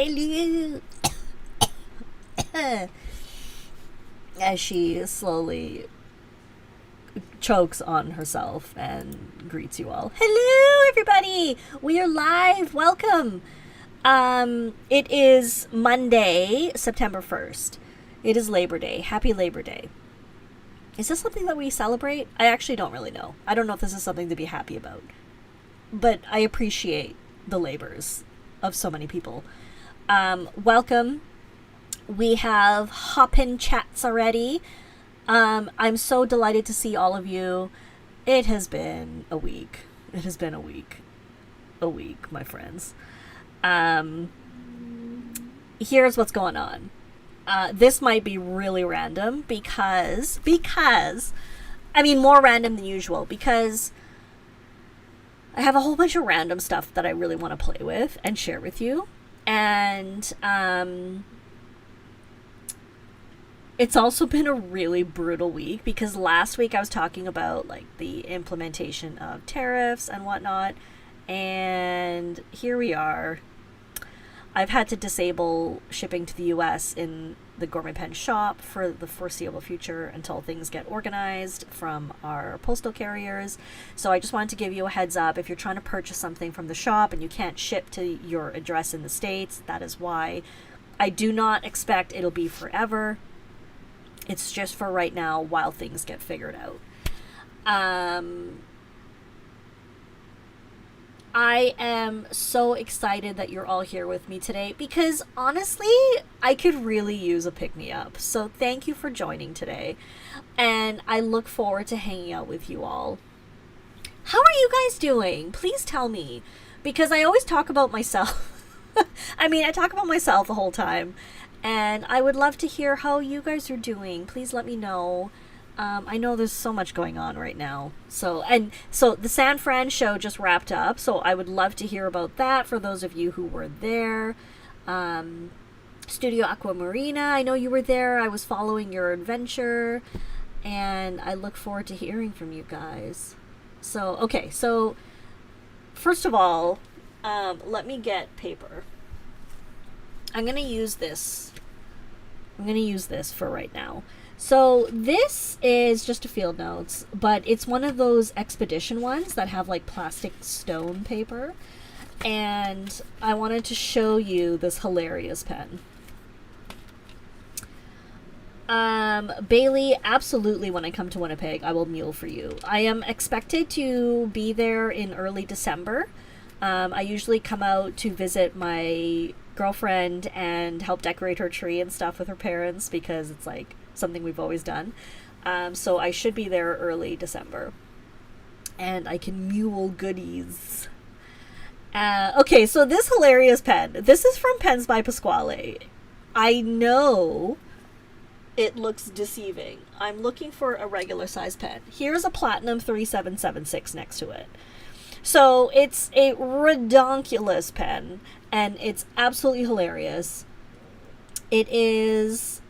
Hello. As she slowly chokes on herself and greets you all. Hello, everybody. We are live. Welcome. It is Monday, September 1st. It is Labor Day. Happy Labor Day. Is this something that we celebrate? I actually don't really know. I don't know if this is something to be happy about. But I appreciate the labors of so many people. Welcome. We have hop-in chats already. I'm so delighted to see all of you. It has been a week. It has been a week. A week, my friends. Here's what's going on. This might be really random because, I mean, more random than usual, because I have a whole bunch of random stuff that I really want to play with and share with you. And, it's also been a really brutal week because last week I was talking about, like, the implementation of tariffs and whatnot. And here we are. I've had to disable shipping to the US in the Gourmet Pen shop for the foreseeable future until things get organized from our postal carriers. So I just wanted to give you a heads up. If you're trying to purchase something from the shop and you can't ship to your address in the States, that is why. I do not expect it'll be forever. It's just for right now while things get figured out. I am so excited that you're all here with me today because honestly, I could really use a pick-me-up. So thank you for joining today. And I look forward to hanging out with you all. How are you guys doing? Please tell me. Because I always talk about myself. I mean, I talk about myself the whole time. And I would love to hear how you guys are doing. Please let me know. I know there's so much going on right now. So the San Fran show just wrapped up. So I would love to hear about that for those of you who were there. Studio Aquamarina, I know you were there. I was following your adventure. And I look forward to hearing from you guys. So, okay. So, first of all, let me get paper. I'm going to use this. I'm going to use this for right now. So this is just a field notes, but it's one of those expedition ones that have like plastic stone paper. And I wanted to show you this hilarious pen. Bailey, absolutely, when I come to Winnipeg, I will mule for you. I am expected to be there in early December. I usually come out to visit my girlfriend and help decorate her tree and stuff with her parents because it's like something we've always done. So I should be there early December. And I can mule goodies. Okay, so this hilarious pen. This is from Pens by Pasquale. I know it looks deceiving. I'm looking for a regular size pen. Here's a Platinum 3776 next to it. So it's a redonkulous pen. And it's absolutely hilarious. It is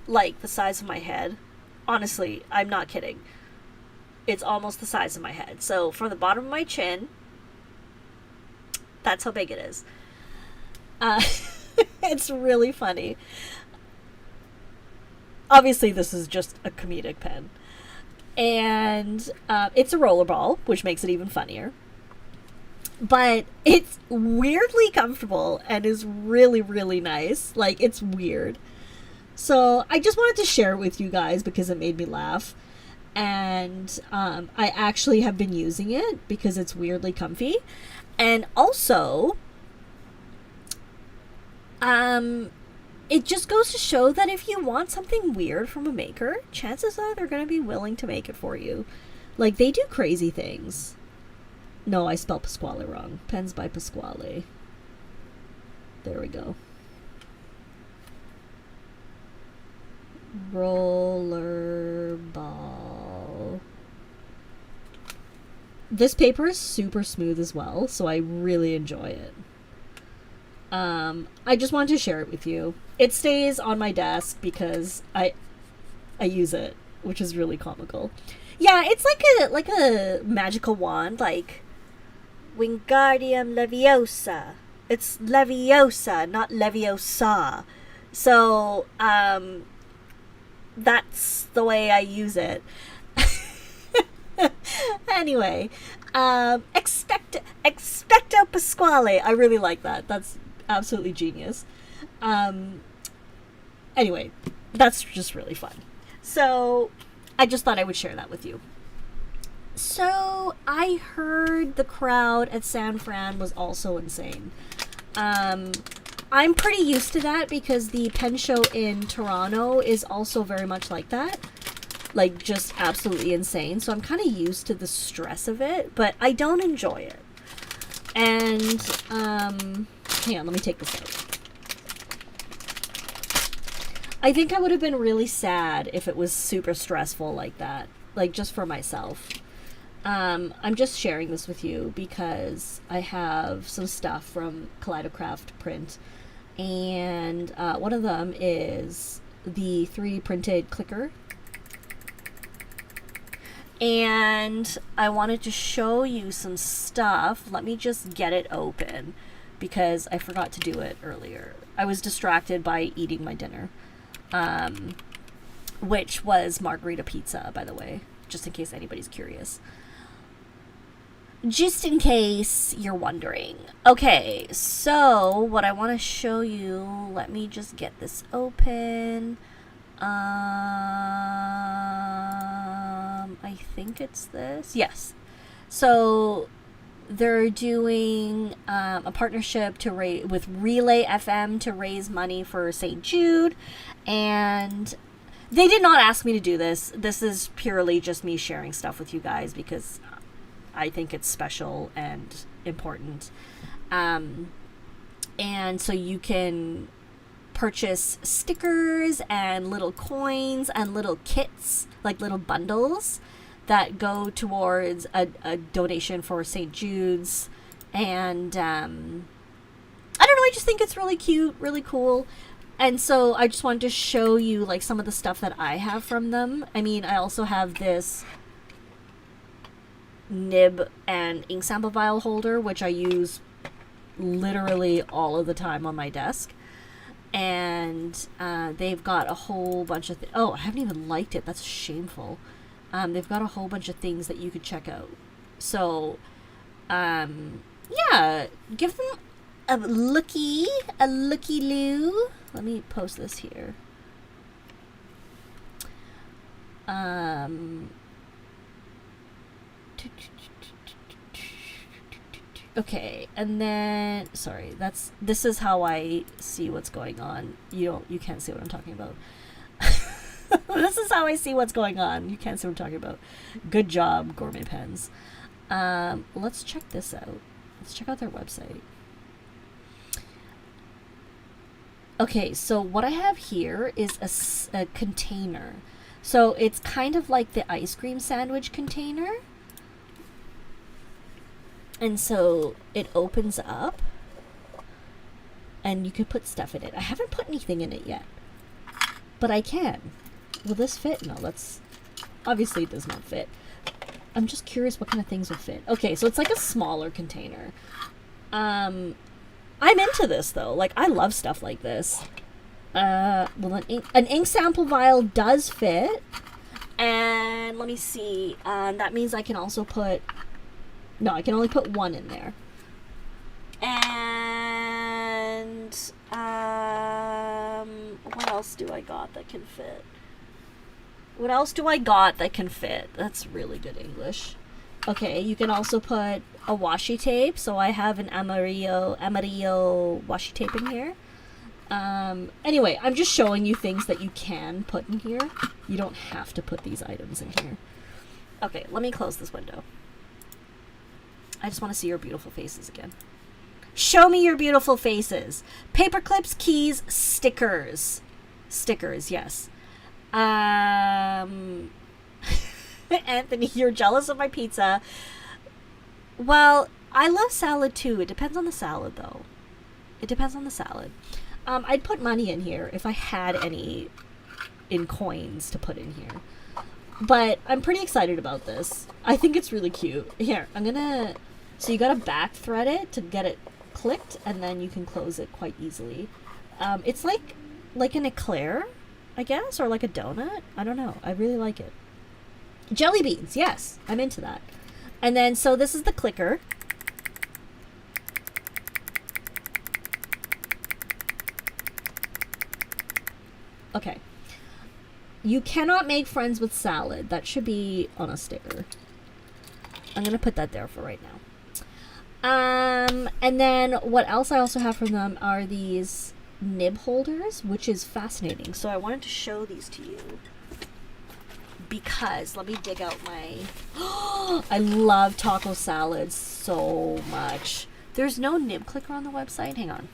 like the size of my head. Honestly, I'm not kidding. It's almost the size of my head. So from the bottom of my chin, that's how big it is. It's really funny. Obviously, this is just a comedic pen. And it's a rollerball, which makes it even funnier. But it's weirdly comfortable and is really, really nice. Like, it's weird. So I just wanted to share it with you guys because it made me laugh. And I actually have been using it because it's weirdly comfy. And also, it just goes to show that if you want something weird from a maker, chances are they're going to be willing to make it for you. Like, they do crazy things. No, I spelled Pasquale wrong. Pens by Pasquale. There we go. Rollerball. This paper is super smooth as well, so I really enjoy it. I just wanted to share it with you. It stays on my desk because I use it, which is really comical. Yeah, it's like a magical wand, like Wingardium Leviosa. It's Leviosa, not Leviosa. So, that's the way I use it. Anyway, Expecto Pasquale. I really like that. That's absolutely genius. Anyway, that's just really fun. So, I just thought I would share that with you. So, I heard the crowd at San Fran was also insane. I'm pretty used to that because the pen show in Toronto is also very much like that. Like, just absolutely insane. So I'm kind of used to the stress of it, but I don't enjoy it. And, hang on, let me take this out. I think I would have been really sad if it was super stressful like that. Like, just for myself. I'm just sharing this with you because I have some stuff from Kaleidocraft Print. And one of them is the 3D printed clicker. And I wanted to show you some stuff. Let me just get it open because I forgot to do it earlier. I was distracted by eating my dinner, which was margarita pizza, by the way, just in case anybody's curious. Just in case you're wondering. Okay, so what I want to show you, let me just get this open. I think it's this. Yes. So they're doing a partnership to with Relay FM to raise money for St. Jude, and they did not ask me to do this. This is purely just me sharing stuff with you guys because I think it's special and important. And so you can purchase stickers and little coins and little kits, like little bundles that go towards a donation for St. Jude's. And I don't know, I just think it's really cute, really cool. And so I just wanted to show you like some of the stuff that I have from them. I mean, I also have this nib and ink sample vial holder, which I use literally all of the time on my desk. And they've got a whole bunch of oh, I haven't even liked it. That's shameful. They've got a whole bunch of things that you could check out. So, yeah, give them a looky-loo. Let me post this here. Okay, and then sorry, this is how I see what's going on. You can't see what I'm talking about. This is how I see what's going on. You can't see what I'm talking about. Good job, Gourmet Pens. Let's check this out. Let's check out their website. Okay, so what I have here is a container. So it's kind of like the ice cream sandwich container. And so it opens up and you can put stuff in it. I haven't put anything in it yet, but I can. Will this fit? No, obviously it does not fit. I'm just curious what kind of things will fit. Okay, so it's like a smaller container. I'm into this though. Like, I love stuff like this. Well, an ink sample vial does fit. And let me see. That means I can also put... No, I can only put one in there. And what else do I got that can fit? What else do I got that can fit? That's really good English. Okay, you can also put a washi tape. So I have an amarillo washi tape in here. Anyway, I'm just showing you things that you can put in here. You don't have to put these items in here. Okay, let me close this window. I just want to see your beautiful faces again. Show me your beautiful faces. Paper clips, keys, stickers. Stickers, yes. Anthony, you're jealous of my pizza. Well, I love salad too. It depends on the salad, though. It depends on the salad. I'd put money in here if I had any in coins to put in here. But I'm pretty excited about this. I think it's really cute. Here, I'm gonna... So you gotta back thread it to get it clicked, and then you can close it quite easily. It's like an eclair, I guess, or like a donut. I don't know. I really like it. Jelly beans, yes, I'm into that. And then, so this is the clicker. Okay. You cannot make friends with salad. That should be on a sticker. I'm going to put that there for right now. And then what else I also have from them are these nib holders, which is fascinating. So I wanted to show these to you because let me dig out my... I love taco salads so much. There's no nib clicker on the website. Hang on.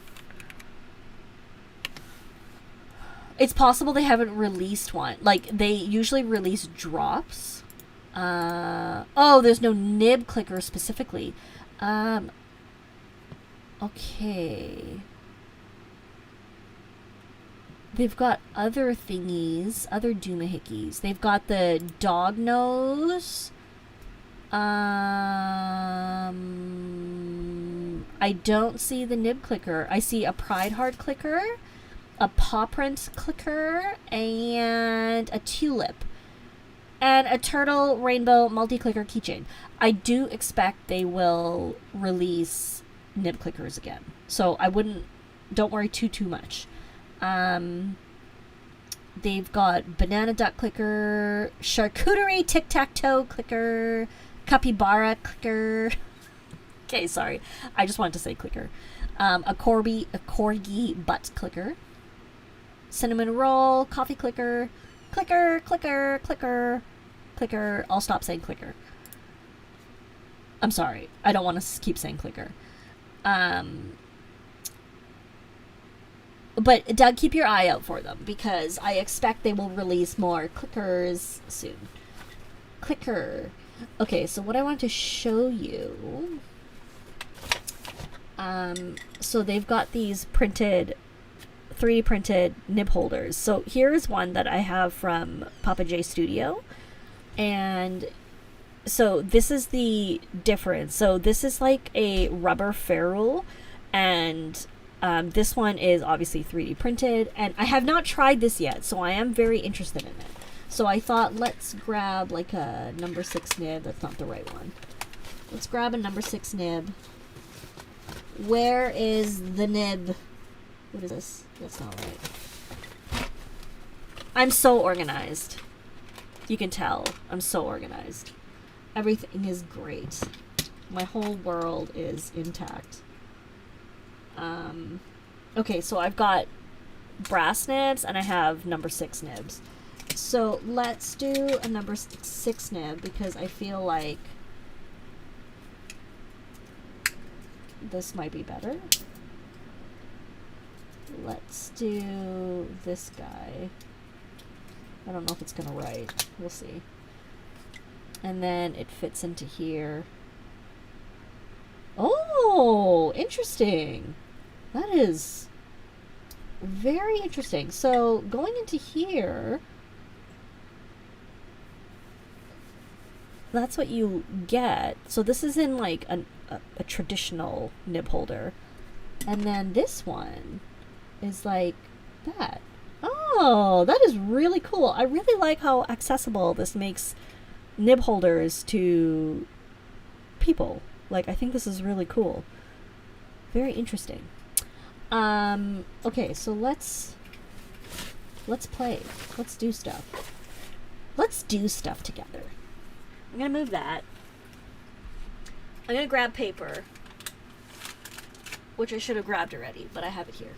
It's possible they haven't released one. Like, they usually release drops. Oh, there's no nib clicker specifically. Okay. They've got other thingies, other doomahickeys. They've got the dog nose. I don't see the nib clicker. I see a Pride Heart clicker, a paw print clicker, and a tulip. And a turtle rainbow multi-clicker keychain. I do expect they will release nib clickers again. So I don't worry too much. They've got banana duck clicker, charcuterie tic-tac-toe clicker, capybara clicker. Okay, sorry. I just wanted to say clicker. A corgi butt clicker. Cinnamon roll, coffee clicker, clicker, clicker, clicker, clicker. I'll stop saying clicker. I'm sorry. I don't want to keep saying clicker. But Doug, keep your eye out for them because I expect they will release more clickers soon. Clicker. Okay, so what I want to show you. So they've got these 3D printed nib holders. So here's one that I have from Papa J Studio. And so this is the difference. So this is like a rubber ferrule, and this one is obviously 3D printed, and I have not tried this yet, so I am very interested in it. So I thought, let's grab like a number 6 nib. That's not the right one. Let's grab a number 6 nib. Where is the nib? What is this? That's not right. I'm so organized. You can tell. I'm so organized. Everything is great. My whole world is intact. Okay, so I've got brass nibs and I have number 6 nibs. So let's do a number 6 nib because I feel like this might be better. Let's do this guy. I don't know if it's gonna write. We'll see. And then it fits into here. Oh, interesting. That is very interesting. So going into here, that's what you get. So this is in like a traditional nib holder. And then this one is like that. Oh, that is really cool. I really like how accessible this makes nib holders to people. Like, I think this is really cool. Very interesting. Okay, so let's play. Let's do stuff. Let's do stuff together. I'm gonna move that. I'm gonna grab paper, which I should have grabbed already, but I have it here.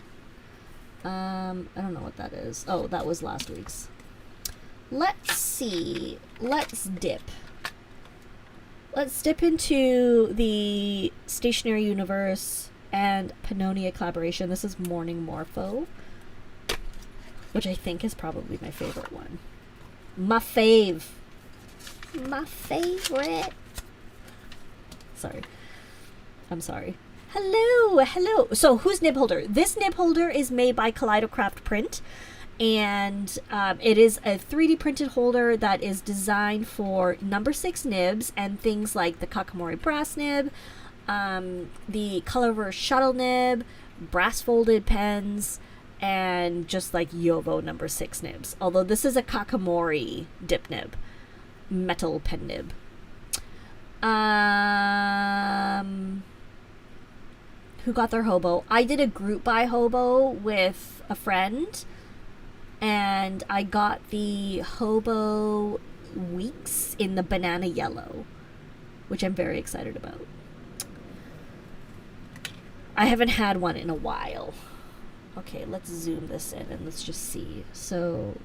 I don't know what that is. Oh, that was last week's. Let's see. Let's dip. Let's dip into the Stationery Universe and Pannonia collaboration. This is Morning Morpho, which I think is probably my favorite one. My fave. My favorite. Sorry. I'm sorry. Hello, hello. So who's nib holder? This nib holder is made by Kaleidocraft Print, and it is a 3D printed holder that is designed for number 6 nibs and things like the Kakamori brass nib, the Colorverse shuttle nib, brass folded pens, and just like Yovo number 6 nibs. Although this is a Kakamori dip nib, metal pen nib. Who got their hobo? I did a group buy hobo with a friend, and I got the hobo Weeks in the banana yellow, which I'm very excited about. I haven't had one in a while. Okay, let's zoom this in and let's just see. So,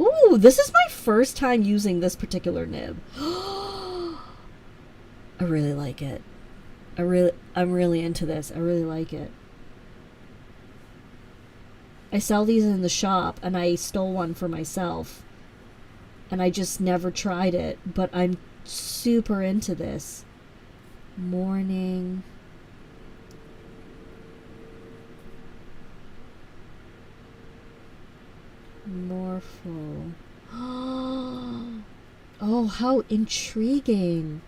ooh, this is my first time using this particular nib. I really like it. I'm really into this. I really like it. I sell these in the shop, and I stole one for myself. And I just never tried it, but I'm super into this. Morning. Morpho. Oh, how intriguing.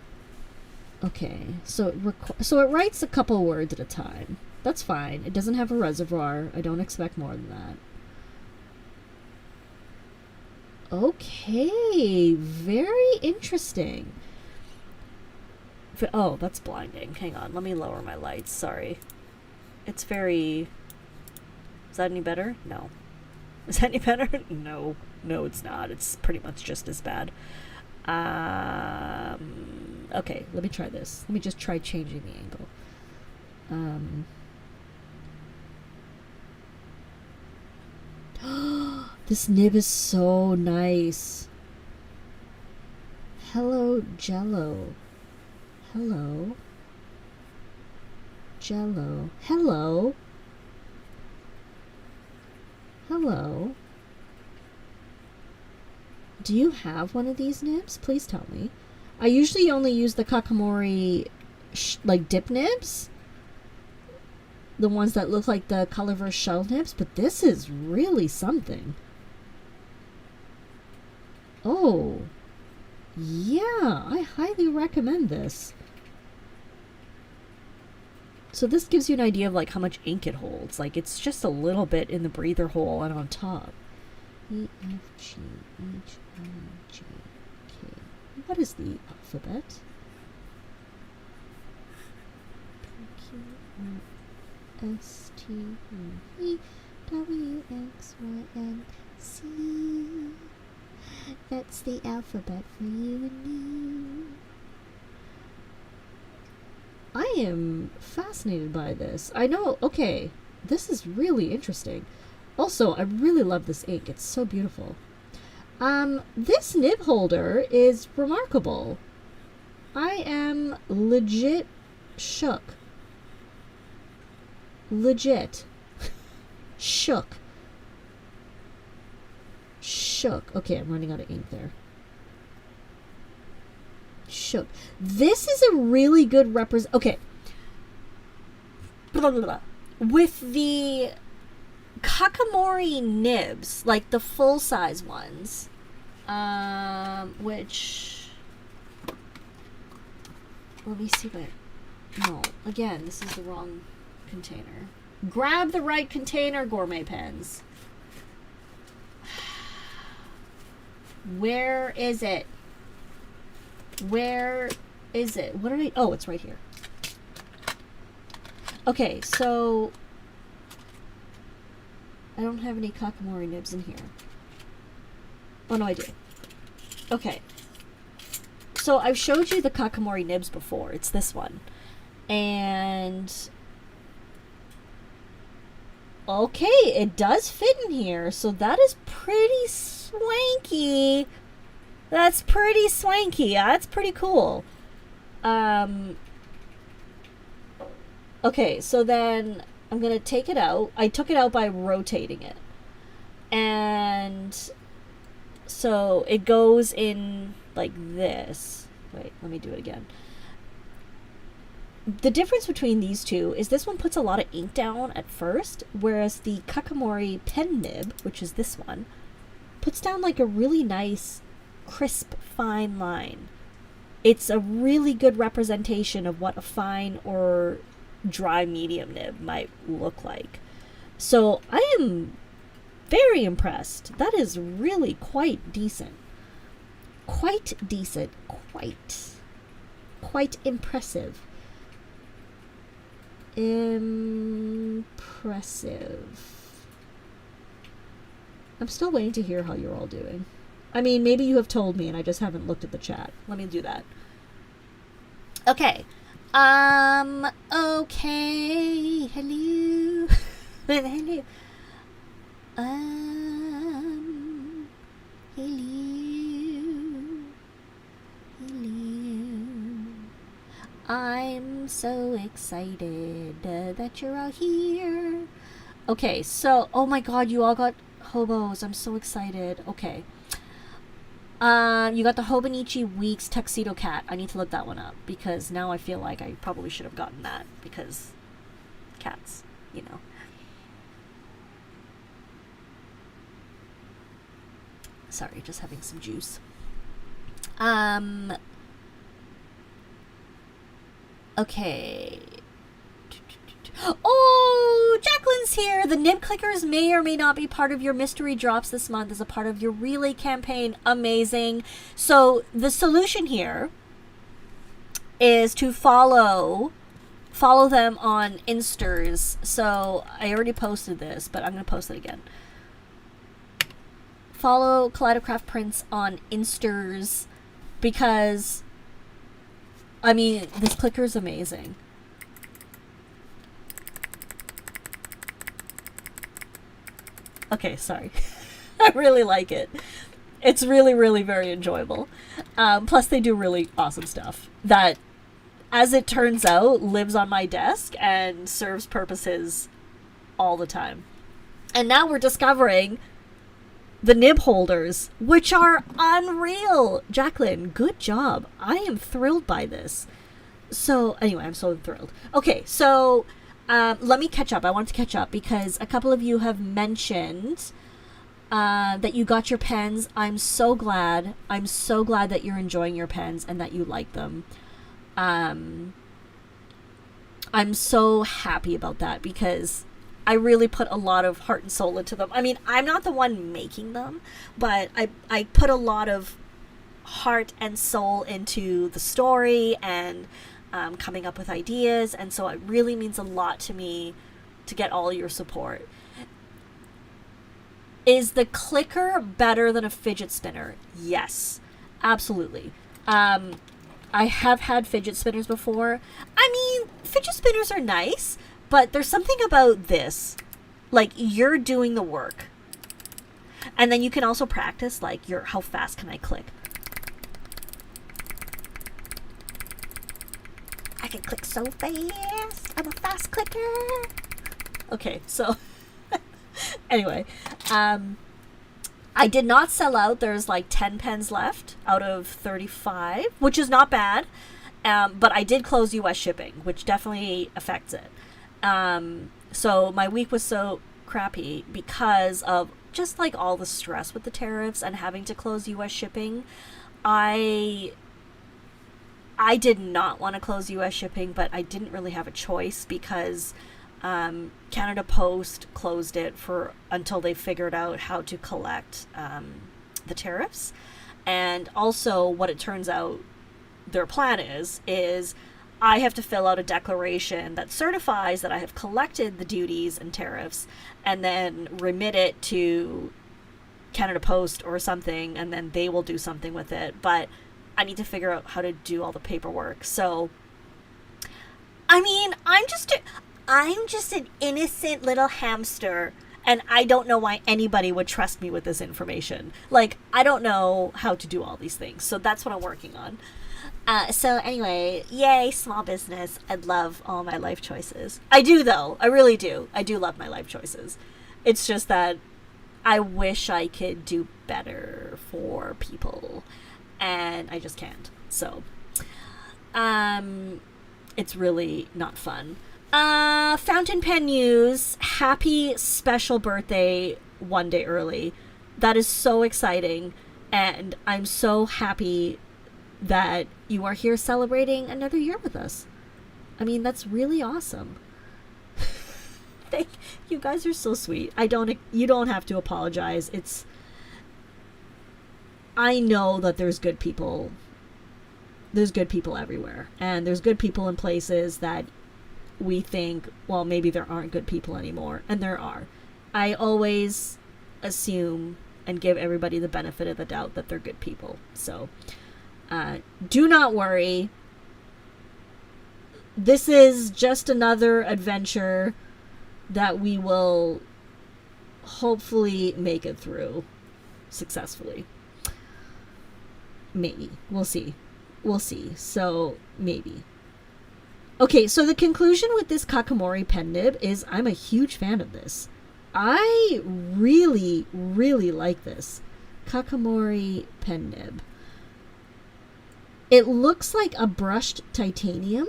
Okay, so it writes a couple words at a time. That's fine. It doesn't have a reservoir. I don't expect more than that. Okay, very interesting. Oh, that's blinding. Hang on, let me lower my lights. Sorry. It's very... Is that any better? No. Is that any better? No. No, it's not. It's pretty much just as bad. Okay, let me try this. Let me just try changing the angle. This nib is so nice. Hello, Jello. Hello. Jello. Hello. Hello. Do you have one of these nibs? Please tell me. I usually only use the Kakamori like dip nibs. The ones that look like the Colorverse shell nibs, but this is really something. Oh. Yeah, I highly recommend this. So this gives you an idea of like how much ink it holds. Like it's just a little bit in the breather hole and on top. E, F, G, H, I, J, K. What is the alphabet? P, Q, R, S, T, U, V, W, X, Y, and Z. That's the alphabet for you and me. I am fascinated by this. I know, okay, this is really interesting. Also, I really love this ink. It's so beautiful. This nib holder is remarkable. I am legit shook. Legit. Shook. Shook. Okay, I'm running out of ink there. Shook. This is a really good okay. Blah, blah, blah. With the Kakamori nibs, like the full-size ones, which... Let me see what... No, again, this is the wrong container. Grab the right container, Gourmet pens. Where is it? Where is it? What did I... Oh, it's right here. Okay, so... I don't have any Kakamori nibs in here. Oh, no, I do. Okay. So I've showed you the Kakamori nibs before. It's this one. And... Okay, it does fit in here. So that is pretty swanky. That's pretty swanky. That's pretty cool. Okay, so then I'm going to take it out. I took it out by rotating it. And so it goes in like this. Wait, let me do it again. The difference between these two is this one puts a lot of ink down at first, whereas the Kakamori pen nib, which is this one, puts down like a really nice, crisp, fine line. it's a really good representation of what a fine or dry medium nib might look like. So I am very impressed. That is really quite decent. Quite decent. Quite impressive. Impressive. I'm still waiting to hear how you're all doing. I mean, maybe you have told me and I just haven't looked at the chat. Let me do that. Okay. Okay. Hello. Hello. Hello. I'm so excited that you're all here. Okay, so, oh my god, you all got hobos. I'm so excited. Okay. You got the Hobonichi Weeks Tuxedo Cat. I need to look that one up because now I feel like I probably should have gotten that because cats, you know. Sorry, just having some juice. Okay. Oh, Jacqueline's here. The nib clickers may or may not be part of your mystery drops this month as a part of your relay campaign. Amazing. So the solution here is to follow them on Instars. So I already posted this, but I'm going to post it again. Follow Kaleidocraft Prints on Instars because, I mean, this clicker is amazing. Okay, sorry. I really like it. It's really, really very enjoyable. Plus, they do really awesome stuff that, as it turns out, lives on my desk and serves purposes all the time. And now we're discovering the nib holders, which are unreal. Jacqueline, good job. I am thrilled by this. So, anyway, I'm so thrilled. Okay, so let me catch up. I want to catch up because a couple of you have mentioned that you got your pens. I'm so glad. I'm so glad that you're enjoying your pens and that you like them. I'm so happy about that because I really put a lot of heart and soul into them. I mean, I'm not the one making them, but I put a lot of heart and soul into the story and coming up with ideas, and so it really means a lot to me to get all your support. Is the clicker better than a fidget spinner? Yes, absolutely. I have had fidget spinners before. I mean, fidget spinners are nice, but there's something about this. Like, you're doing the work. And then you can also practice, like, how fast can I click? I can click so fast. I'm a fast clicker. Okay, so anyway, I did not sell out. There's like 10 pens left out of 35, which is not bad. But I did close US shipping, which definitely affects it. So my week was so crappy because of just like all the stress with the tariffs and having to close US shipping. I did not want to close US shipping, but I didn't really have a choice because Canada Post closed it until they figured out how to collect the tariffs. And also what it turns out their plan is I have to fill out a declaration that certifies that I have collected the duties and tariffs and then remit it to Canada Post or something, and then they will do something with it. But I need to figure out how to do all the paperwork. So, I mean, I'm just an innocent little hamster, and I don't know why anybody would trust me with this information. Like, I don't know how to do all these things. So that's what I'm working on. So anyway, yay, small business. I love all my life choices. I do, though. I really do. I do love my life choices. It's just that I wish I could do better for people. And I just can't. So, it's really not fun. Fountain pen news. Happy special birthday one day early. That is so exciting. And I'm so happy that you are here celebrating another year with us. I mean, that's really awesome. You guys are so sweet. You don't have to apologize. I know that there's good people. There's good people everywhere. And there's good people in places that we think, well, maybe there aren't good people anymore. And there are. I always assume and give everybody the benefit of the doubt that they're good people. So, do not worry. This is just another adventure that we will hopefully make it through successfully. Maybe. We'll see. So, maybe. Okay, so the conclusion with this Kakamori pen nib is I'm a huge fan of this. I really, really like this Kakamori pen nib. It looks like a brushed titanium.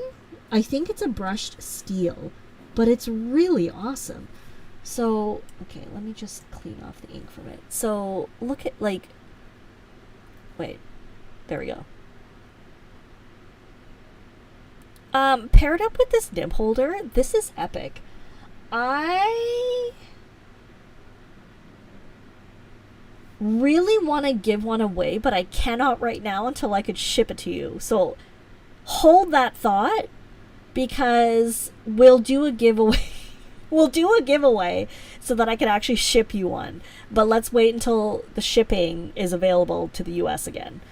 I think it's a brushed steel, but it's really awesome. So, okay, let me just clean off the ink from it. So, look at, like, wait, there we go. Paired up with this nib holder, this is epic. I really want to give one away, but I cannot right now until I could ship it to you. So hold that thought, because we'll do a giveaway. We'll do a giveaway so that I can actually ship you one. But let's wait until the shipping is available to the US again.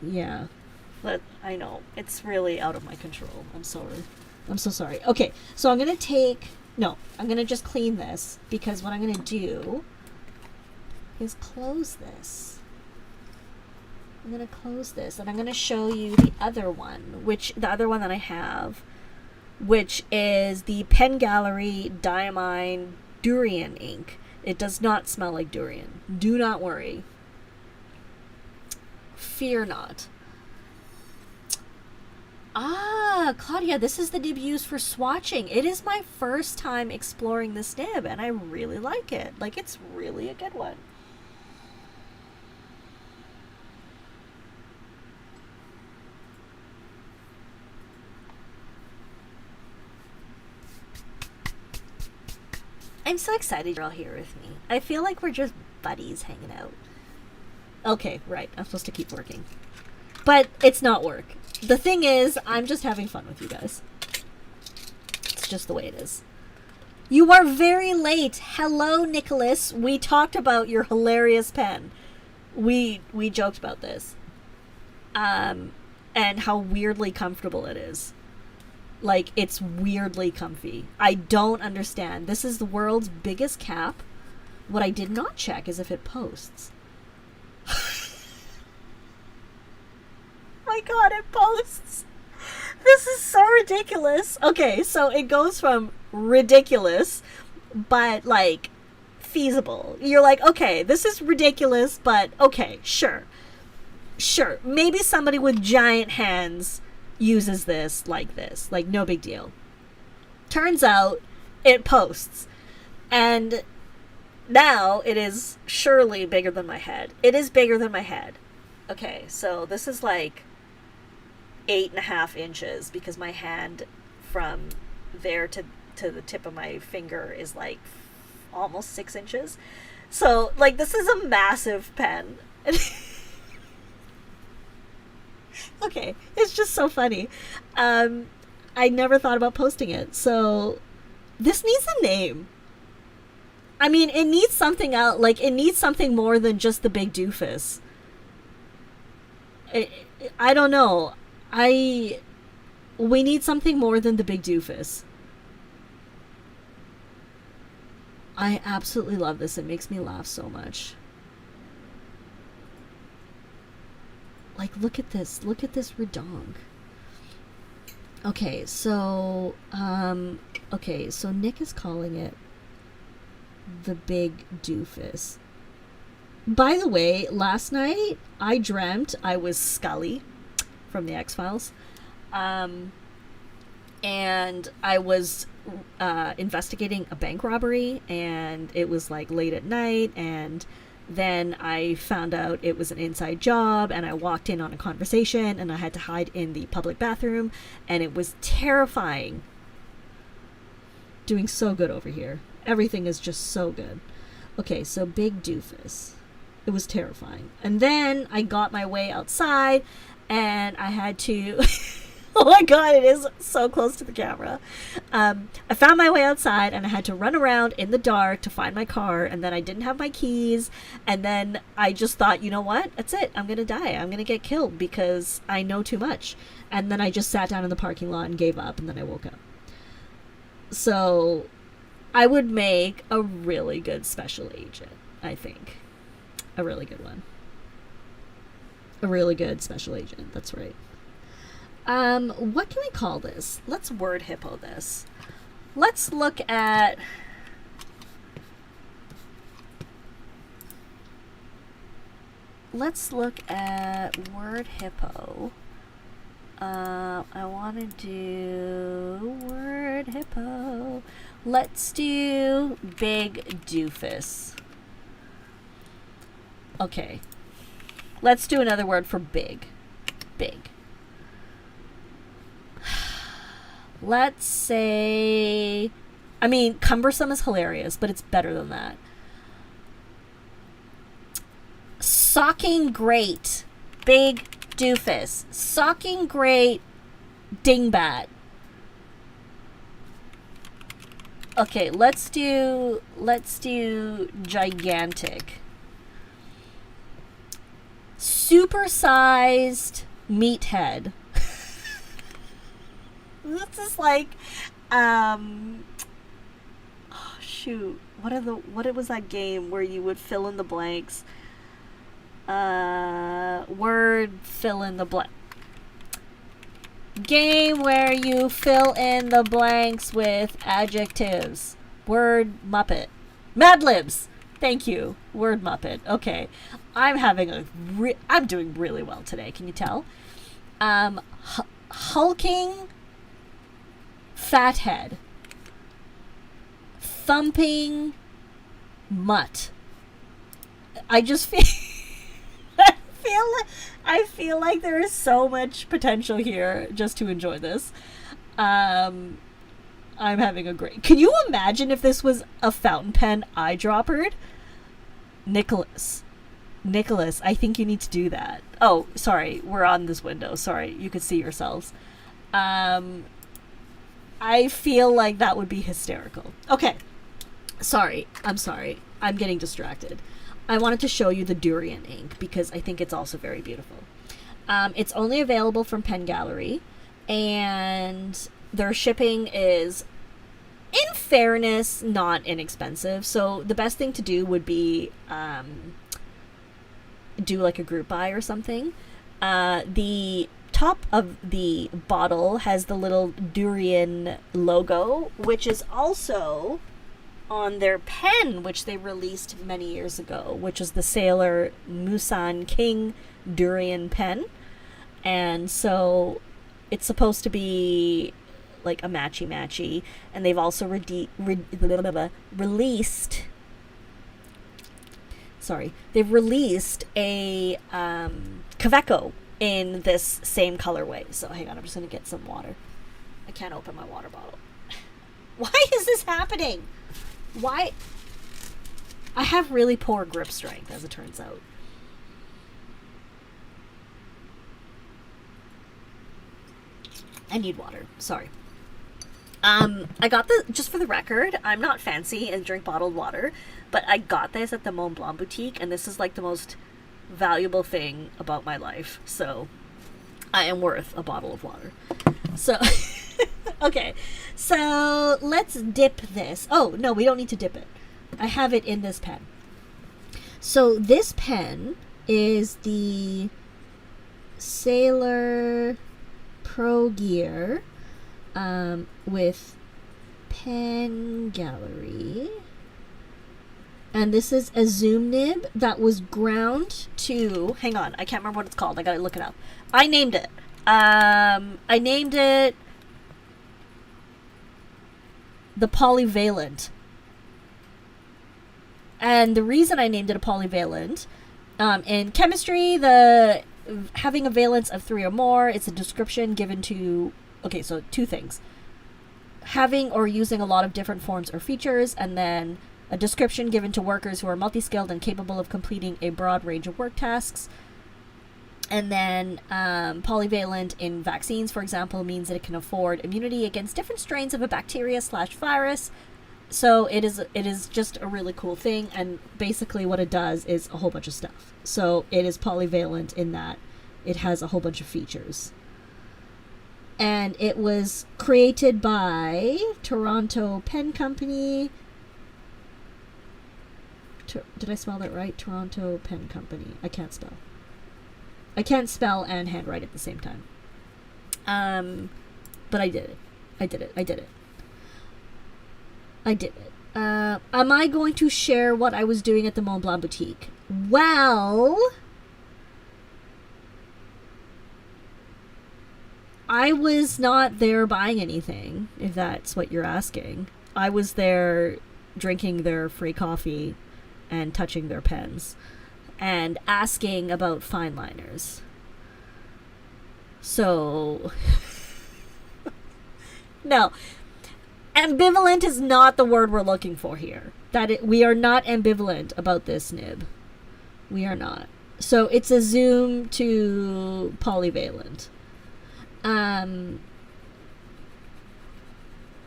Yeah. But I know, it's really out of my control. I'm sorry. I'm so sorry. Okay, so I'm going to just clean this, because what I'm going to do is close this. I'm going to close this, and I'm going to show you the other one that I have, which is the Pen Gallery Diamine Durian ink. It does not smell like durian. Do not worry. Fear not. Ah, Claudia, this is the nib used for swatching. It is my first time exploring this nib, and I really like it. Like, it's really a good one. I'm so excited you're all here with me. I feel like we're just buddies hanging out. Okay, right. I'm supposed to keep working. But it's not work. The thing is, I'm just having fun with you guys. It's just the way it is. You are very late. Hello, Nicholas. We talked about your hilarious pen. We joked about this. And how weirdly comfortable it is. Like, it's weirdly comfy. I don't understand. This is the world's biggest cap. What I did not check is if it posts. My god, it posts. This is so ridiculous. Okay, so it goes from ridiculous, but, like, feasible. You're like, okay, this is ridiculous, but okay, sure. Maybe somebody with giant hands uses this, like no big deal. Turns out it posts, and now it is surely bigger than my head. It is bigger than my head. Okay, so this is like 8.5 inches, because my hand from there to the tip of my finger is like almost 6 inches. So, like, this is a massive pen. Okay, it's just so funny. I never thought about posting it. So, this needs a name. I mean, it needs something else. Like, it needs something more than just the big doofus. I don't know. We need something more than the big doofus. I absolutely love this. It makes me laugh so much. Like, look at this. Look at this redonk. Okay, so Nick is calling it the big doofus. By the way, last night I dreamt I was Scully from the X-Files. And I was investigating a bank robbery, and it was like late at night, and then I found out it was an inside job, and I walked in on a conversation, and I had to hide in the public bathroom, and it was terrifying. Doing so good over here. Everything is just so good. Okay, so big doofus. It was terrifying. And then I got my way outside, and I had to... Oh my god, it is so close to the camera. I found my way outside, and I had to run around in the dark to find my car, and then I didn't have my keys, and then I just thought, you know what? That's it. I'm gonna die. I'm gonna get killed because I know too much. And then I just sat down in the parking lot and gave up, and then I woke up. So I would make a really good special agent, I think. A really good one. A really good special agent, that's right. What can we call this? Let's word hippo this. Let's look at... word hippo. I want to do word hippo. Let's do big doofus. Okay. Let's do another word for big. Big. Let's say... I mean, cumbersome is hilarious, but it's better than that. Socking great. Big doofus. Socking great. Dingbat. Okay, let's do gigantic. Supersized meathead. This is like, oh shoot, what was that game where you would fill in the blanks? Word fill in the blank. Game where you fill in the blanks with adjectives. Word Muppet. Mad Libs. Thank you. Word Muppet. Okay. I'm doing really well today. Can you tell? Hulking fathead. Thumping mutt. I just feel... I feel like there is so much potential here just to enjoy this. I'm having a great... Can you imagine if this was a fountain pen eyedroppered? Nicholas, I think you need to do that. Oh, sorry. We're on this window. Sorry. You could see yourselves. I feel like that would be hysterical. Okay. Sorry. I'm sorry. I'm getting distracted. I wanted to show you the durian ink because I think it's also very beautiful. It's only available from Pen Gallery, and their shipping is, in fairness, not inexpensive. So the best thing to do would be do like a group buy or something. The top of the bottle has the little durian logo, which is also on their pen, which they released many years ago, which is the Sailor Musan King durian pen. And so it's supposed to be like a matchy, and they've also released a Kaveco in this same colorway. So hang on, I'm just gonna get some water. I can't open my water bottle. Why is this happening? Why? I have really poor grip strength, as it turns out. I need water. Sorry. I got this, just for the record, I'm not fancy and drink bottled water, but I got this at the Mont Blanc boutique, and this is like the most valuable thing about my life. So I am worth a bottle of water. So, okay. So let's dip this. Oh, no, we don't need to dip it. I have it in this pen. So this pen is the Sailor Pro Gear with Pen Gallery. And this is a zoom nib that was ground to... Hang on, I can't remember what it's called. I gotta look it up. I named it. I named it the Polyvalent. And the reason I named it a polyvalent, in chemistry, the having a valence of 3 or more, it's a description given to, okay, so 2 things. Having or using a lot of different forms or features, and then a description given to workers who are multi-skilled and capable of completing a broad range of work tasks. And then polyvalent in vaccines, for example, means that it can afford immunity against different strains of a bacteria/virus. So it is just a really cool thing, and basically what it does is a whole bunch of stuff. So it is polyvalent in that it has a whole bunch of features. And it was created by Toronto Pen Company. Did I spell that right? Toronto Pen Company. I can't spell. I can't spell and handwrite at the same time. But I did it. I did it. Am I going to share what I was doing at the Mont Blanc boutique? Well, I was not there buying anything, if that's what you're asking. I was there drinking their free coffee and touching their pens and asking about fine liners. So, no. Ambivalent is not the word we're looking for here. We are not ambivalent about this nib. We are not. So it's a zoom to polyvalent.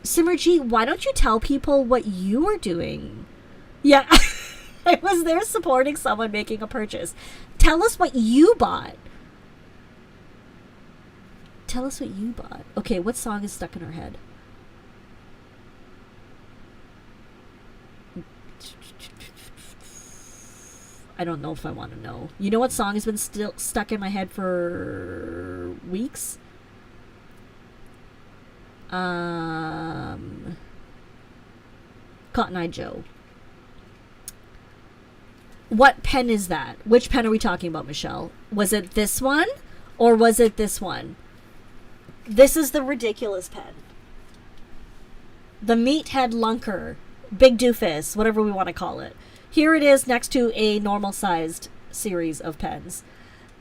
Simmergy, why don't you tell people what you are doing? Yeah, I was there supporting someone making a purchase. Tell us what you bought. Tell us what you bought. Okay, what song is stuck in our head? I don't know if I want to know. You know what song has been still stuck in my head for weeks? Cotton Eye Joe. What pen is that? Which pen are we talking about, Michelle? Was it this one or was it this one? This is the ridiculous pen. The Meathead Lunker. Big Doofus, whatever we want to call it. Here it is next to a normal-sized series of pens.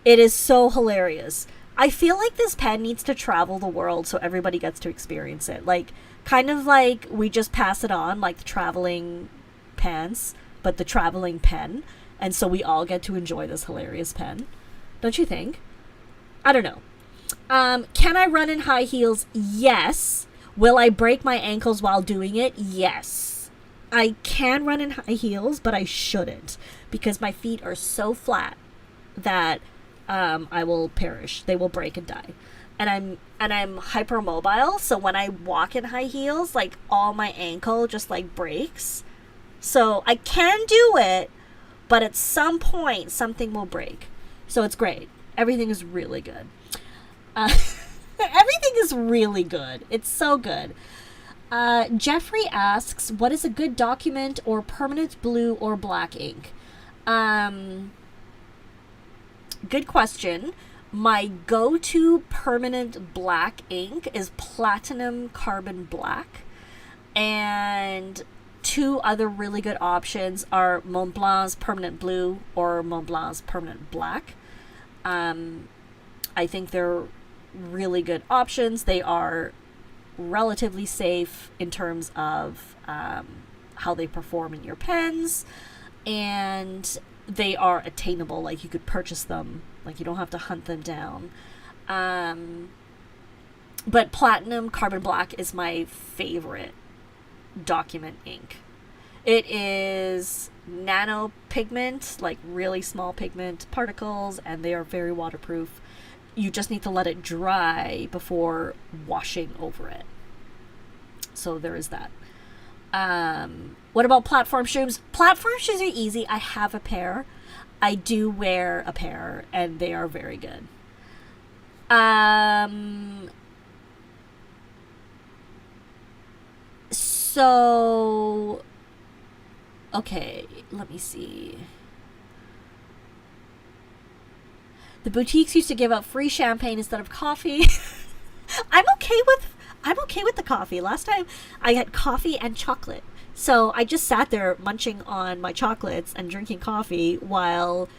It is so hilarious. I feel like this pen needs to travel the world so everybody gets to experience it. Like, kind of like we just pass it on, like the traveling pants, but the traveling pen. And so we all get to enjoy this hilarious pen. Don't you think? I don't know. Can I run in high heels? Yes. Will I break my ankles while doing it? Yes. I can run in high heels, but I shouldn't because my feet are so flat that I will perish. They will break and die. And I'm hypermobile, so when I walk in high heels, like all my ankle just like breaks. So I can do it, but at some point something will break. So it's great. Everything is really good. Everything is really good. It's so good. Jeffrey asks, what is a good document or permanent blue or black ink? Good question. My go-to permanent black ink is Platinum Carbon Black. And 2 other really good options are Mont Blanc's Permanent Blue or Mont Blanc's Permanent Black. I think they're really good options. They are relatively safe in terms of how they perform in your pens, and they are attainable. Like, you could purchase them, like you don't have to hunt them down. But Platinum Carbon Black is my favorite document ink. It is nano pigment, like really small pigment particles, and they are very waterproof. You just need to let it dry before washing over it. So there is that. What about platform shoes? Platform shoes are easy. I have a pair. I do wear a pair, and they are very good. So, okay, let me see. The boutiques used to give out free champagne instead of coffee. I'm okay with the coffee. Last time I had coffee and chocolate. So I just sat there munching on my chocolates and drinking coffee while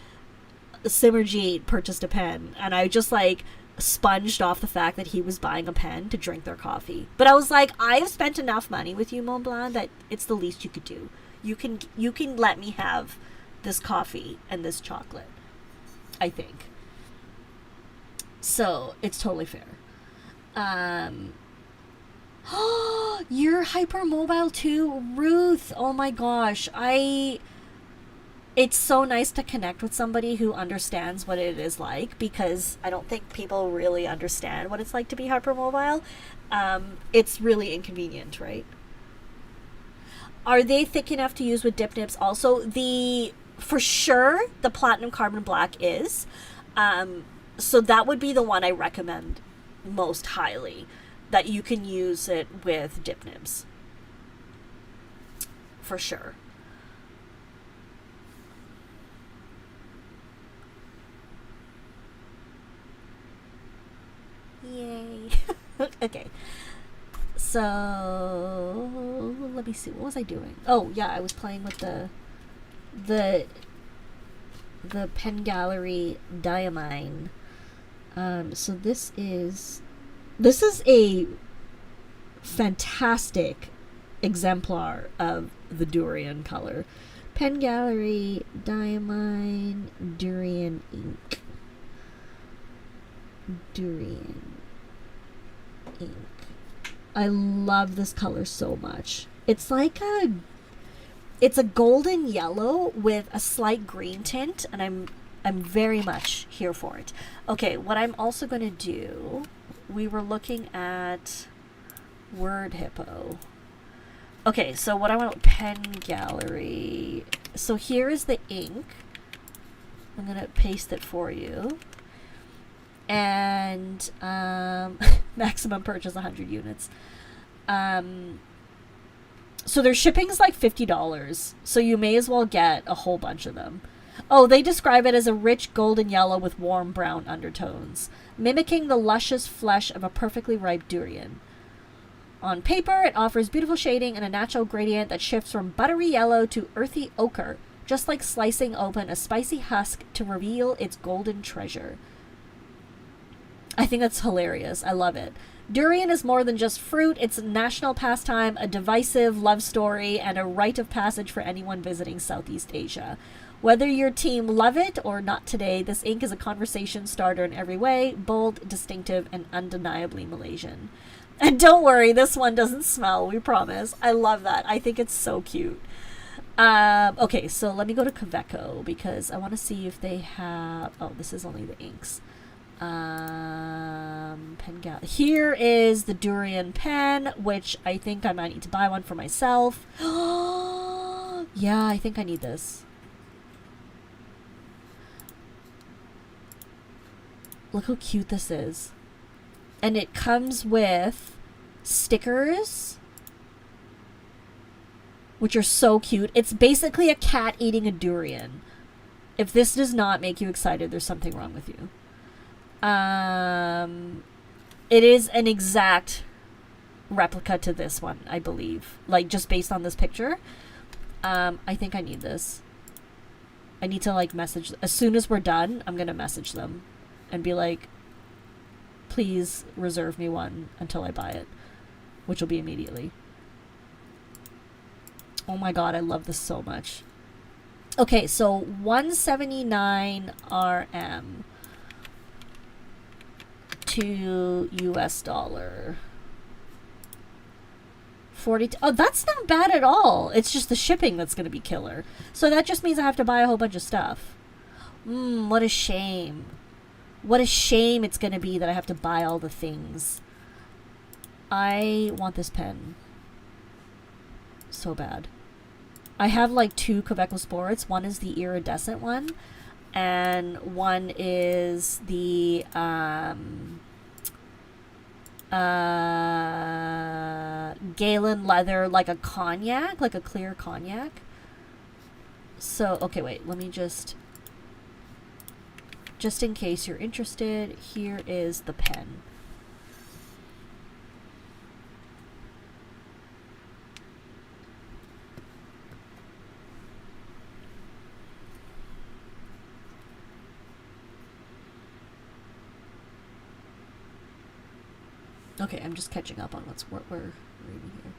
Simmerjeet purchased a pen, and I just like sponged off the fact that he was buying a pen to drink their coffee. But I was like, I've spent enough money with you, Mont Blanc, that it's the least you could do. You can let me have this coffee and this chocolate, I think. So it's totally fair. You're hypermobile too, Ruth. Oh my gosh. It's so nice to connect with somebody who understands what it is like, because I don't think people really understand what it's like to be hypermobile. It's really inconvenient, right? Are they thick enough to use with dip nips? Also, for sure, the platinum carbon black is. So that would be the one I recommend most highly, that you can use it with dip nibs. For sure. Yay. Okay. So let me see. What was I doing? Oh yeah, I was playing with the Pen Gallery Diamine. So this is a fantastic exemplar of the durian color. Pen Gallery Diamine Durian ink. Durian ink. I love this color so much. It's like it's a golden yellow with a slight green tint, and I'm very much here for it. Okay, what I'm also going to do, we were looking at Word Hippo. Okay, so what I want, Pen Gallery. So here is the ink. I'm going to paste it for you. And maximum purchase 100 units. So their shipping is like $50, so you may as well get a whole bunch of them. Oh, they describe it as a rich golden yellow with warm brown undertones, mimicking the luscious flesh of a perfectly ripe durian. On paper, it offers beautiful shading and a natural gradient that shifts from buttery yellow to earthy ochre, just like slicing open a spicy husk to reveal its golden treasure. I think that's hilarious. I love it. Durian is more than just fruit. It's a national pastime, a divisive love story, and a rite of passage for anyone visiting Southeast Asia. Whether your team love it or not today, this ink is a conversation starter in every way, bold, distinctive, and undeniably Malaysian. And don't worry, this one doesn't smell, we promise. I love that. I think it's so cute. Okay, so let me go to Kaveco because I want to see if they have... Oh, this is only the inks. Here is the durian pen, which I think I might need to buy one for myself. Yeah, I think I need this. Look how cute this is. And it comes with stickers, which are so cute. It's basically a cat eating a durian. If this does not make you excited, there's something wrong with you. It is an exact replica to this one, I believe. Like, just based on this picture. I think I need this. I need to, like, message... As soon as we're done, I'm gonna message them. And be like, please reserve me one until I buy it. Which will be immediately. Oh my god, I love this so much. Okay, so 179 RM. To US dollar. 42. Oh, that's not bad at all. It's just the shipping that's going to be killer. So that just means I have to buy a whole bunch of stuff. What a shame. What a shame it's going to be that I have to buy all the things. I want this pen so bad. I have like 2 Kaveco Sports. One is the iridescent one, and one is the Galen leather, like a cognac, like a clear cognac. So, okay, wait, let me just in case you're interested, here is the pen. Okay, I'm just catching up on what we're reading here.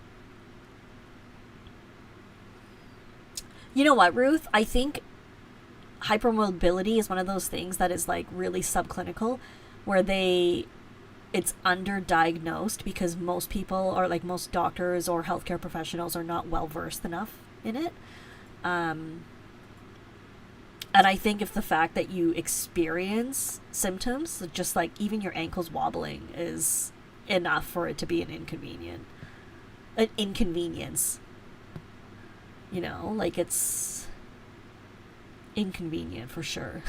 You know what, Ruth? I think hypermobility is one of those things that is like really subclinical, where it's underdiagnosed because most people, or like most doctors or healthcare professionals, are not well versed enough in it. And I think if the fact that you experience symptoms, just like even your ankles wobbling, is enough for it to be an inconvenience. You know, like it's inconvenient for sure.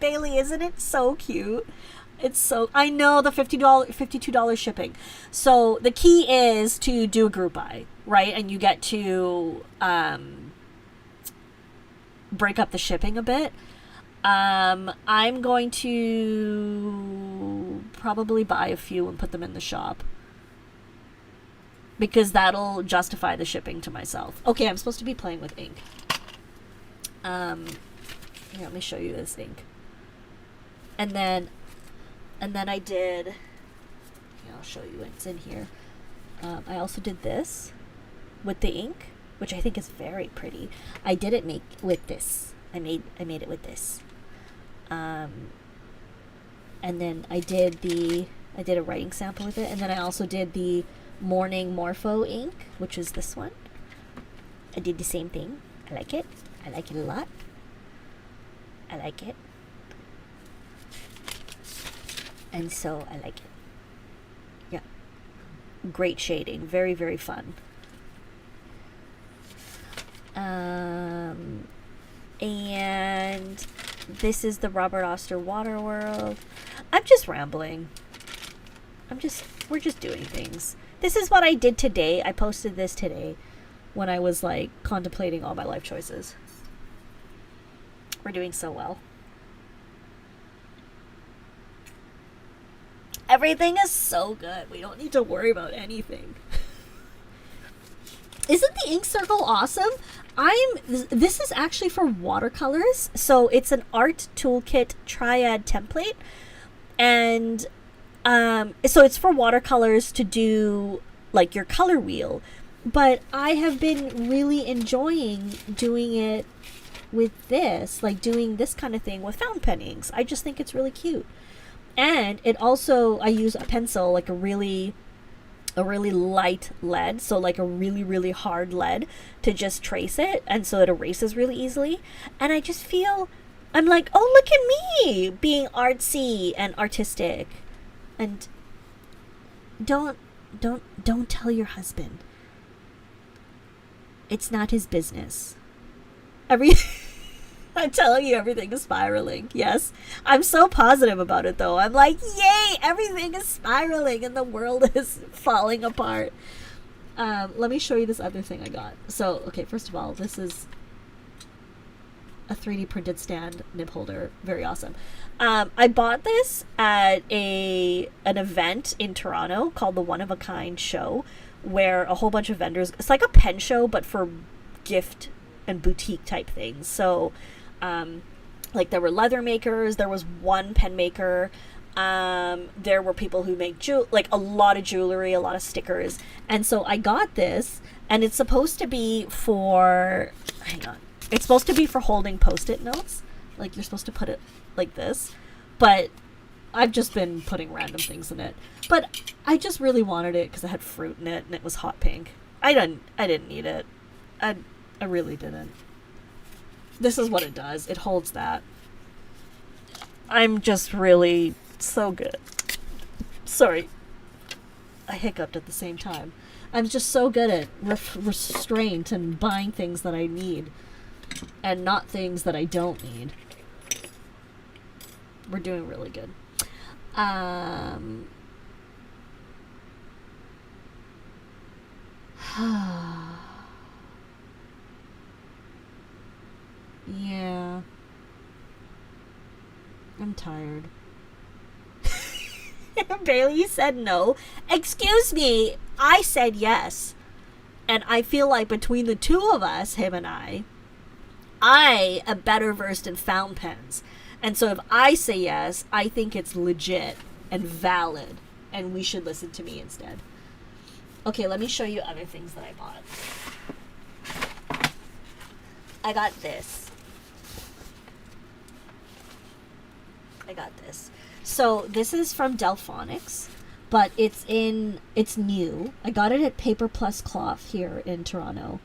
Bailey, isn't it so cute? It's so, I know, the $52 shipping. So the key is to do a group buy, right? And you get to break up the shipping a bit. I'm going to probably buy a few and put them in the shop, because that'll justify the shipping to myself. Okay, I'm supposed to be playing with ink. Here, let me show you this ink. And then I did, I'll show you what's in here. I also did this with the ink, which I think is very pretty. I didn't make with this. I made it with this. And then I did a writing sample with it, and then I also did the Morning Morpho ink, which is this one. I did the same thing. I like it. I like it a lot. I like it. And so I like it. Yeah. Great shading. Very, very fun. And this is the Robert Oster Waterworld. I'm just rambling. We're just doing things. This is what I did today. I posted this today when I was like contemplating all my life choices. We're doing so well. Everything is so good. We don't need to worry about anything. Isn't the ink circle awesome? This is actually for watercolors. So it's an art toolkit triad template. And so it's for watercolors to do like your color wheel. But I have been really enjoying doing it with this, like doing this kind of thing with fountain pen inks. I just think it's really cute. And it also, I use a pencil, like a really light lead, so like a really, really hard lead to just trace it, and so it erases really easily. And I just feel, I'm like, oh, look at me being artsy and artistic. And don't tell your husband. It's not his business. I'm telling you, everything is spiraling. Yes. I'm so positive about it, though. I'm like, yay, everything is spiraling and the world is falling apart. Let me show you this other thing I got. So, okay, first of all, this is a 3D printed stand nib holder. Very awesome. I bought this at an event in Toronto called the One of a Kind Show, where a whole bunch of vendors, it's like a pen show, but for gift and boutique type things. So, like there were leather makers, there was one pen maker, there were people who make like a lot of jewelry, a lot of stickers. And so I got this, and it's supposed to be for, it's supposed to be for holding Post-it notes. Like you're supposed to put it like this, but I've just been putting random things in it. But I just really wanted it because it had fruit in it and it was hot pink. I didn't need it. I really didn't. This is what it does. It holds that. I'm just really so good. Sorry. I hiccuped at the same time. I'm just so good at restraint and buying things that I need and not things that I don't need. We're doing really good. Yeah. I'm tired. Bailey said no. Excuse me. I said yes. And I feel like between the two of us, him and I am better versed in fountain pens. And so if I say yes, I think it's legit and valid and we should listen to me instead. Okay, let me show you other things that I bought. I got this. So this is from Delphonics, but it's new. I got it at Paper Plus Cloth here in Toronto.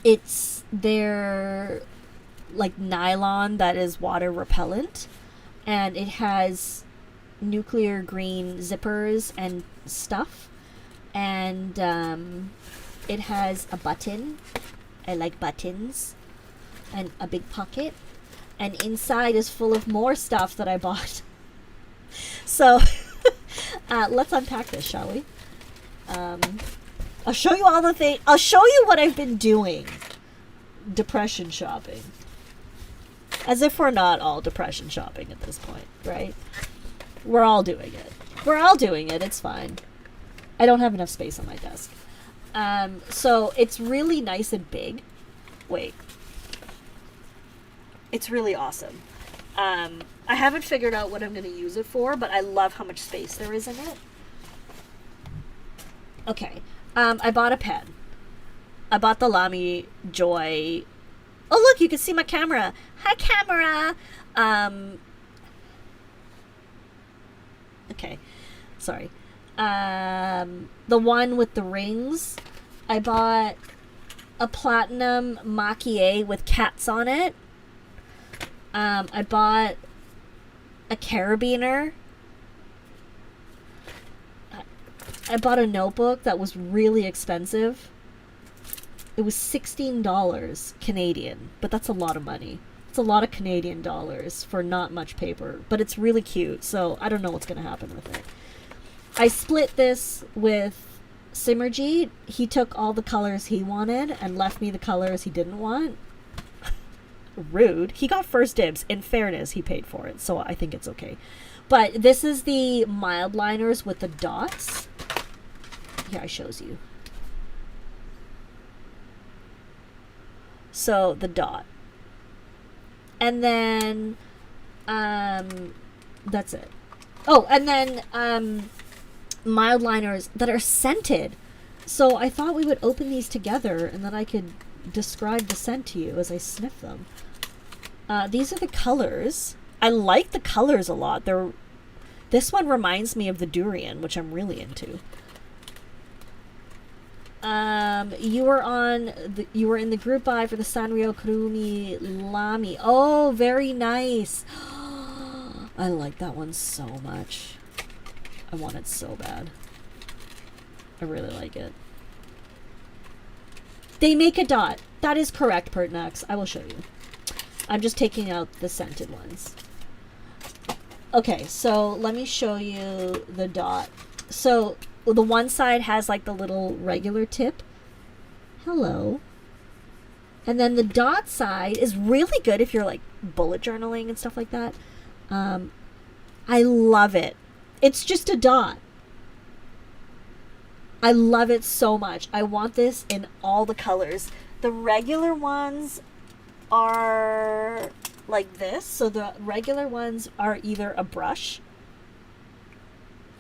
It's their like nylon that is water repellent, and it has nuclear green zippers and stuff, and it has a button. I like buttons, and a big pocket, and inside is full of more stuff that I bought. So let's unpack this, shall we? I'll show you all the things. I'll show you what I've been doing. Depression shopping. As if we're not all depression shopping at this point, right? We're all doing it. It's fine. I don't have enough space on my desk. So it's really nice and big. Wait. It's really awesome. I haven't figured out what I'm going to use it for, but I love how much space there is in it. Okay. I bought a pen. I bought the Lamy Joy. Oh, look, you can see my camera. Hi, camera. Okay. Sorry. The one with the rings. I bought a platinum maquille with cats on it. I bought a carabiner. I bought a notebook that was really expensive. It was $16 Canadian, but that's a lot of money. It's a lot of Canadian dollars for not much paper, but it's really cute, so I don't know what's going to happen with it. I split this with Simmerjeet. He took all the colors he wanted and left me the colors he didn't want. Rude. He got first dibs. In fairness, he paid for it, so I think it's okay. But this is the mild liners with the dots. Here, I shows you. So, the dot. And then, that's it. Oh, and then, mild liners that are scented. So, I thought we would open these together and then I could describe the scent to you as I sniff them. These are the colors. I like the colors a lot. This one reminds me of the durian, which I'm really into. You were in the group buy for the Sanrio Kurumi Lamy. Oh, very nice. I like that one so much. I want it so bad. I really like it. They make a dot. That is correct, Pertinax. I will show you. I'm just taking out the scented ones. Okay, so let me show you the dot. So the one side has like the little regular tip. Hello. And then the dot side is really good if you're like bullet journaling and stuff like that. I love it. It's just a dot. I love it so much. I want this in all the colors. The regular ones are like this. So the regular ones are either a brush,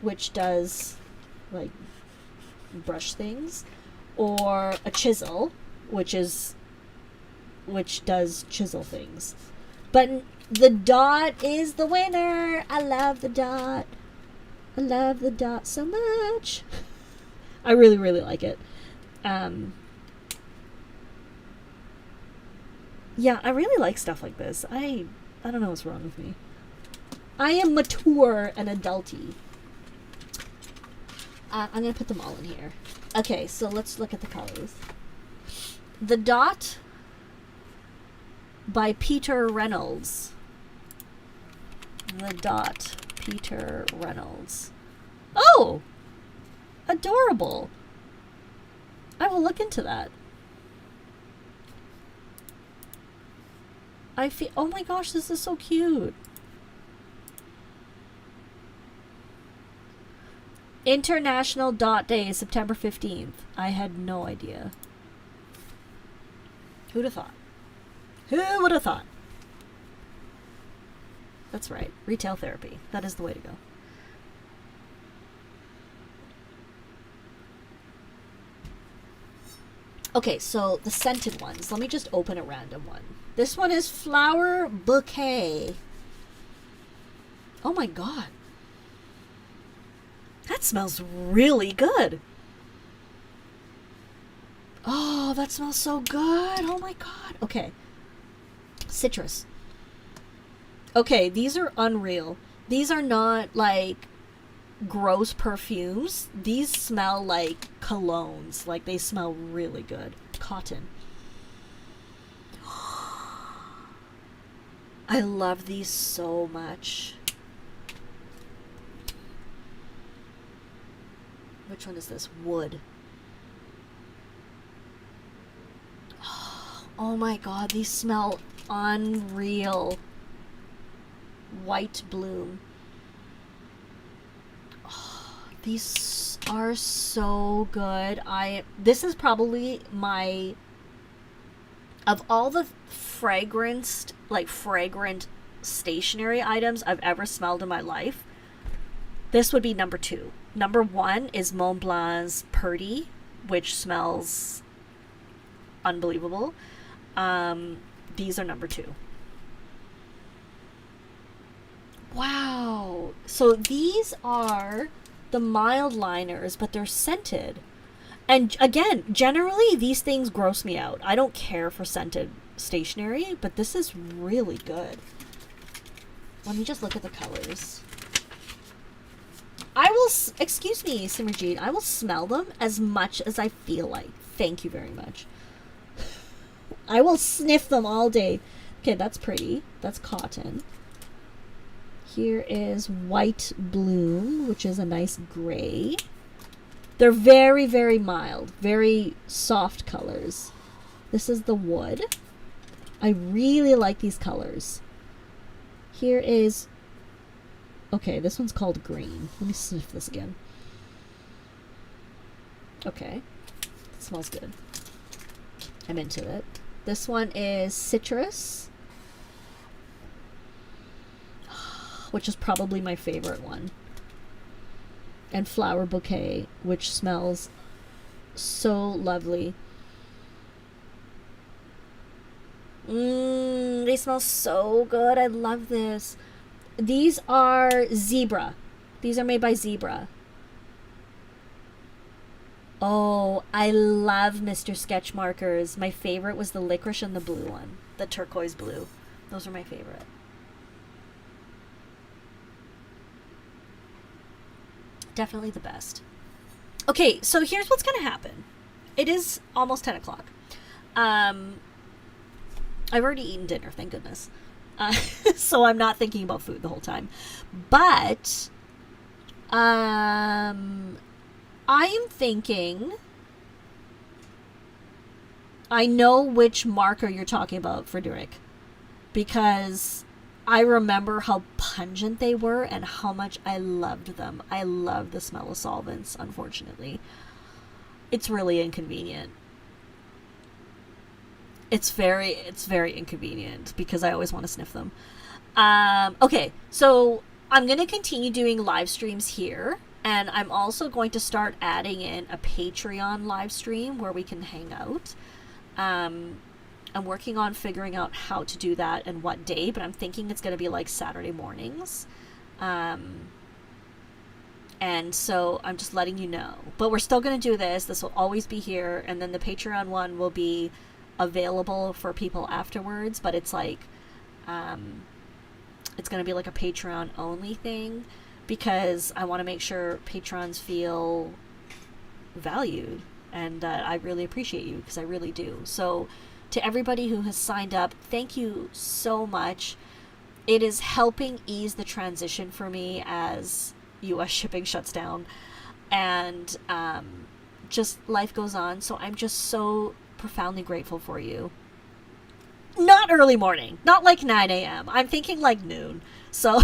which does like brush things, or a chisel, which does chisel things. But the dot is the winner. I love the dot. I love the dot so much. I really, really like it. Yeah, I really like stuff like this. I don't know what's wrong with me. I am mature and adulty. I'm going to put them all in here. Okay, so let's look at the colors. The Dot by Peter Reynolds. The Dot, Peter Reynolds. Oh! Adorable. I will look into that. Oh my gosh, this is so cute. International Dot Day is September 15th. I had no idea. Who'd have thought? Who would have thought? That's right. Retail therapy. That is the way to go. Okay, so the scented ones. Let me just open a random one. This one is Flower Bouquet. Oh my god. That smells really good. Oh, that smells so good. Oh my god. Okay. Citrus. Okay, these are unreal. These are not like gross perfumes. These smell like colognes. Like they smell really good. Cotton. I love these so much. Which one is this? Wood. Oh my god, these smell unreal. White bloom. Oh, these are so good. This is probably my, of all the fragrant stationery items I've ever smelled in my life, this would be number 2. Number 1 is Mont Blanc's Purdy, which smells unbelievable. These are number 2. Wow. So these are the mild liners, but they're scented. And again, generally these things gross me out. I don't care for scented stationery, but this is really good. Let me just look at the colors. I will, excuse me, Simmerjeet, I will smell them as much as I feel like. Thank you very much. I will sniff them all day. Okay, that's pretty. That's cotton. Here is White Bloom, which is a nice gray. They're very, very mild, very soft colors. This is the Wood. I really like these colors. Here is, okay, this one's called Green. Let me sniff this again. Okay, it smells good. I'm into it. This one is Citrus, which is probably my favorite one. And Flower Bouquet, which smells so lovely. They smell so good. I love this. These are Zebra. These are made by Zebra. Oh, I love Mr. Sketch markers. My favorite was the licorice and the blue one. The turquoise blue. Those are my favorite. Definitely the best. Okay, so here's what's going to happen. It is almost 10 o'clock. I've already eaten dinner, thank goodness. So I'm not thinking about food the whole time. But I am thinking, I know which marker you're talking about, Frederick, because I remember how pungent they were and how much I loved them. I love the smell of solvents, unfortunately. It's really inconvenient. It's very inconvenient because I always want to sniff them. Okay, so I'm going to continue doing live streams here. And I'm also going to start adding in a Patreon live stream where we can hang out. I'm working on figuring out how to do that and what day, but I'm thinking it's going to be like Saturday mornings. And so I'm just letting you know. But we're still going to do this. This will always be here. And then the Patreon one will be available for people afterwards. But it's like, it's going to be like a Patreon only thing, because I want to make sure patrons feel valued, and I really appreciate you, because I really do. So to everybody who has signed up, thank you so much. It is helping ease the transition for me as US shipping shuts down, and just life goes on. So I'm just so profoundly grateful for you. Not early morning, not like 9 a.m. I'm thinking like noon. So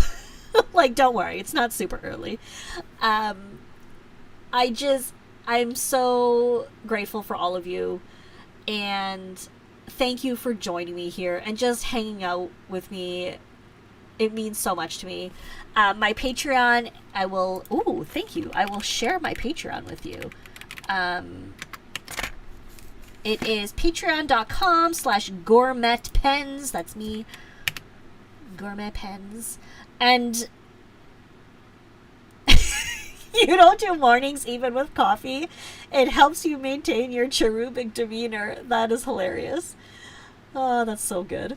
like, don't worry, it's not super early. I'm so grateful for all of you, and thank you for joining me here and just hanging out with me. It means so much to me. My Patreon, thank you. I will share my Patreon with you. It is patreon.com/gourmet pens. That's me. Gourmet pens. And you don't do mornings even with coffee. It helps you maintain your cherubic demeanor. That is hilarious. Oh, that's so good.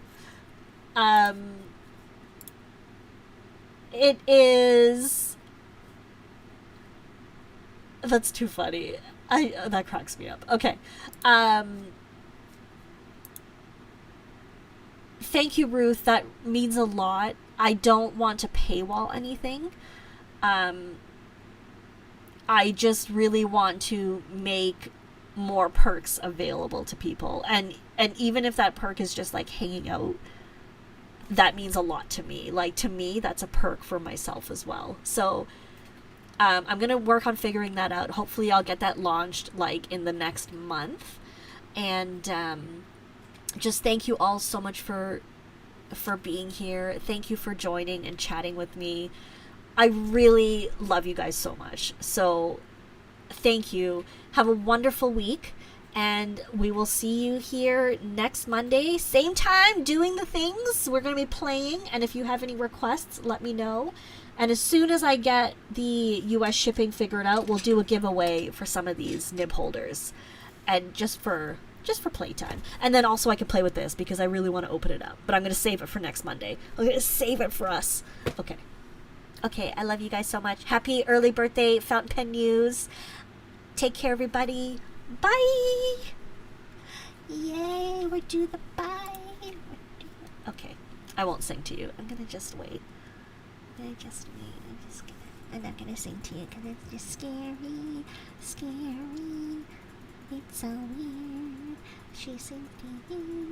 It is... That's too funny. That cracks me up. Okay. Thank you, Ruth. That means a lot. I don't want to paywall anything. I just really want to make more perks available to people. And even if that perk is just like hanging out, that means a lot to me. Like, to me, that's a perk for myself as well. So I'm going to work on figuring that out. Hopefully I'll get that launched like in the next month. And just thank you all so much for being here. Thank you for joining and chatting with me. I really love you guys so much. So thank you. Have a wonderful week. And we will see you here next Monday. Same time, doing the things. We're going to be playing. And if you have any requests, let me know. And as soon as I get the US shipping figured out, we'll do a giveaway for some of these nib holders. And just for playtime. And then also I can play with this because I really want to open it up. But I'm going to save it for next Monday. I'm going to save it for us. Okay. Okay, I love you guys so much. Happy early birthday, Fountain Pen News. Take care, everybody. Bye! Yay, we're do the bye. Okay, I won't sing to you. I'm gonna just wait. I'm not gonna sing to you because it's just scary. Scary. It's so weird. She sings to you.